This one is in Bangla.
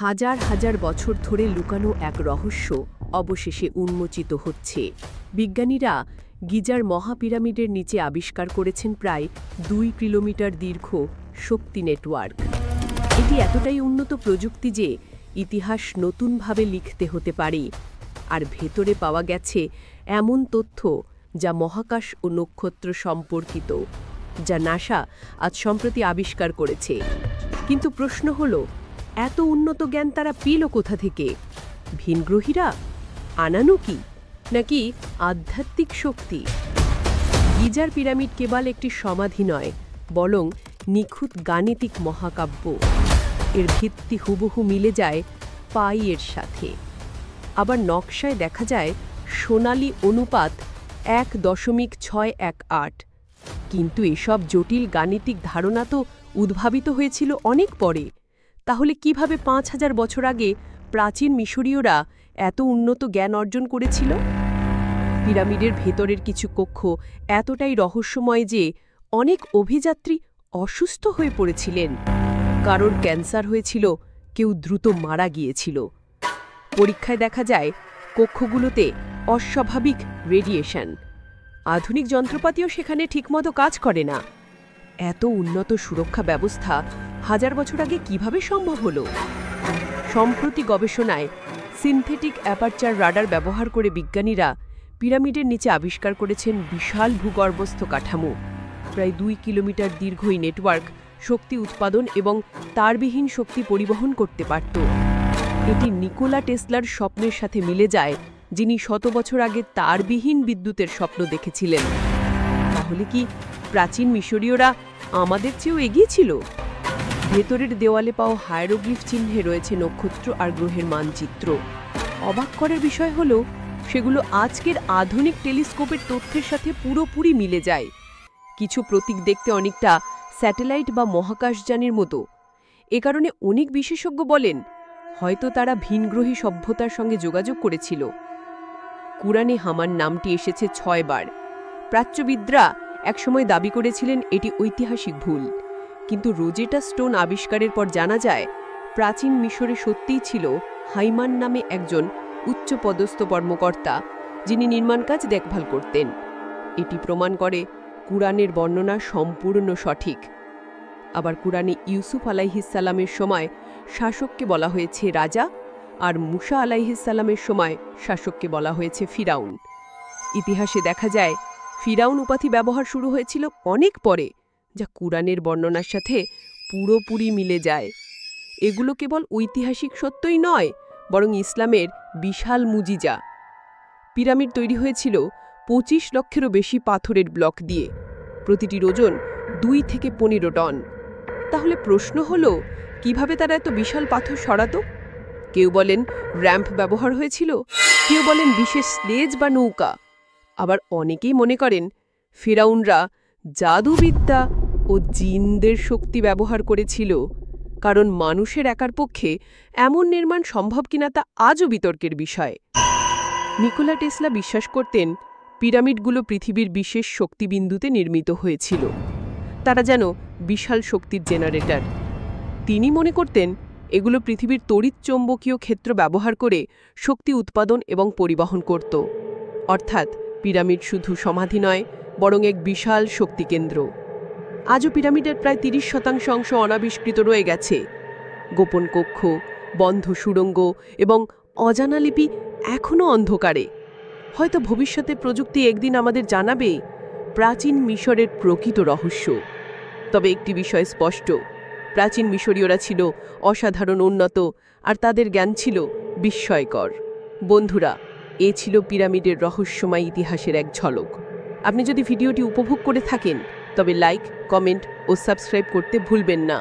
হাজার হাজার বছর ধরে লুকানো এক রহস্য অবশেষে উন্মোচিত হচ্ছে। বিজ্ঞানীরা গিজার মহাপিরামিডের নিচে আবিষ্কার করেছেন প্রায় ২ কিলোমিটার দীর্ঘ শক্তি নেটওয়ার্ক। এটি এতটাই উন্নত প্রযুক্তি যে ইতিহাস নতুনভাবে লিখতে হতে পারে। আর ভেতরে পাওয়া গেছে এমন তথ্য যা মহাকাশ ও নক্ষত্র সম্পর্কিত, যা নাসা আজ সম্প্রতি আবিষ্কার করেছে। কিন্তু প্রশ্ন হলো, এত উন্নত জ্ঞান তারা পেল কোথা থেকে? ভিনগ্রহীরা আনানো কি, নাকি আধ্যাত্মিক শক্তি? গিজার পিরামিড কেবল একটি সমাধি নয়, বরং নিখুঁত গাণিতিক মহাকাব্য। এর ভিত্তি হুবহু মিলে যায় পাইয়ের সাথে। আবার নকশায় দেখা যায় সোনালী অনুপাত ১.৬১৮। কিন্তু এসব জটিল গাণিতিক ধারণা তো উদ্ভাবিত হয়েছিল অনেক পরে। তাহলে কিভাবে ৫,০০০ বছর আগে প্রাচীন মিশরীয়রা এত উন্নত জ্ঞান অর্জন করেছিল? পিরামিডের ভেতরের কিছু কক্ষ এতটাই রহস্যময় যে অনেক অভিযাত্রী অসুস্থ হয়ে পড়েছিলেন। কারোর ক্যান্সার হয়েছিল, কেউ দ্রুত মারা গিয়েছিল। পরীক্ষায় দেখা যায় কক্ষগুলোতে অস্বাভাবিক রেডিয়েশন। আধুনিক যন্ত্রপাতিও সেখানে ঠিকমতো কাজ করে না। এত উন্নত সুরক্ষা ব্যবস্থা হাজার বছর আগে কিভাবে সম্ভব হলো? সম্প্রতি গবেষণায় সিনথেটিক অ্যাপারচার রাডার ব্যবহার করে বিজ্ঞানীরা পিরামিডের নিচে আবিষ্কার করেছেন বিশাল ভূগর্ভস্থ কাঠামো। প্রায় ২ কিলোমিটার দীর্ঘ এই নেটওয়ার্ক শক্তি উৎপাদন এবং তারবিহীন শক্তি পরিবহন করতে পারত। এটি নিকোলা টেসলার স্বপ্নের সাথে মিলে যায়, যিনি শত বছর আগে তারবিহীন বিদ্যুতের স্বপ্ন দেখেছিলেন। তাহলে কি প্রাচীন মিশরীয়রা আমাদের চেয়েও এগিয়ে ছিল? ভেতরের দেওয়ালে পাওয়া হায়ারোগ্লিফ চিহ্নে রয়েছে নক্ষত্র আর গ্রহের মানচিত্র। অবাক করার বিষয় হলো, সেগুলো আজকের আধুনিক টেলিস্কোপের তথ্যের সাথে পুরোপুরি মিলে যায়। কিছু প্রতীক দেখতে অনেকটা স্যাটেলাইট বা মহাকাশযানের মতো। এ কারণে অনেক বিশেষজ্ঞ বলেন, হয়তো তারা ভিনগ্রহী সভ্যতার সঙ্গে যোগাযোগ করেছিল। কুরআনে হামার নামটি এসেছে ৬ বার। প্রাচ্যবিদরা একসময় দাবি করেছিলেন এটি ঐতিহাসিক ভুল, কিন্তু রোজেটা স্টোন আবিষ্কারের পর জানা যায় প্রাচীন মিশরে সত্যিই ছিল হাইমান নামে একজন উচ্চপদস্থ কর্মকর্তা, যিনি নির্মাণ কাজ দেখভাল করতেন। এটি প্রমাণ করে কুরআনের বর্ণনা সম্পূর্ণ সঠিক। আবার কুরআনে ইউসুফ আলাইহিসসালামের সময় শাসককে বলা হয়েছে রাজা, আর মুসা আলাইহিসসালামের সময় শাসককে বলা হয়েছে ফিরাউন। ইতিহাসে দেখা যায় ফিরাউন উপাধি ব্যবহার শুরু হয়েছিল অনেক পরে, যা কুরআনের বর্ণনার সাথে পুরোপুরি মিলে যায়। এগুলো কেবল ঐতিহাসিক সত্যই নয়, বরং ইসলামের বিশাল মুজিজা। পিরামিড তৈরি হয়েছিল ২৫ লক্ষেরও বেশি পাথরের ব্লক দিয়ে, প্রতিটির ওজন ২ থেকে ১৫ টন। তাহলে প্রশ্ন হলো, কিভাবে তারা এত বিশাল পাথর সরাতো? কেউ বলেন র্যাম্প ব্যবহার হয়েছিল, কেউ বলেন বিশেষ স্লেজ বা নৌকা। আবার অনেকেই মনে করেন ফিরাউনরা জাদুবিদ্যা ও জিনদের শক্তি ব্যবহার করেছিল, কারণ মানুষের একার পক্ষে এমন নির্মাণ সম্ভব কিনা তা আজও বিতর্কের বিষয়। নিকোলা টেসলা বিশ্বাস করতেন পিরামিডগুলো পৃথিবীর বিশেষ শক্তিবিন্দুতে নির্মিত হয়েছিল। তারা যেন বিশাল শক্তির জেনারেটর। তিনি মনে করতেন এগুলো পৃথিবীর তড়িৎচৌম্বকীয় ক্ষেত্র ব্যবহার করে শক্তি উৎপাদন এবং পরিবহন করত। অর্থাৎ পিরামিড শুধু সমাধি নয়, বরং এক বিশাল শক্তিকেন্দ্র। আজও পিরামিডের প্রায় ৩০% অংশ অনাবিষ্কৃত রয়ে গেছে। গোপন কক্ষ, বন্ধ সুড়ঙ্গ এবং অজানা লিপি এখনও অন্ধকারে। হয়তো ভবিষ্যতে প্রযুক্তি একদিন আমাদের জানাবে প্রাচীন মিশরের প্রকৃত রহস্য। তবে একটি বিষয় স্পষ্ট, প্রাচীন মিশরীয়রা ছিল অসাধারণ উন্নত, আর তাদের জ্ঞান ছিল বিস্ময়কর। বন্ধুরা, এ ছিল পিরামিডের রহস্যময় ইতিহাসের এক ঝলক। আপনি যদি ভিডিওটি উপভোগ করে থাকেন, তবে লাইক, কমেন্ট ও সাবস্ক্রাইব করতে ভুলবেন না।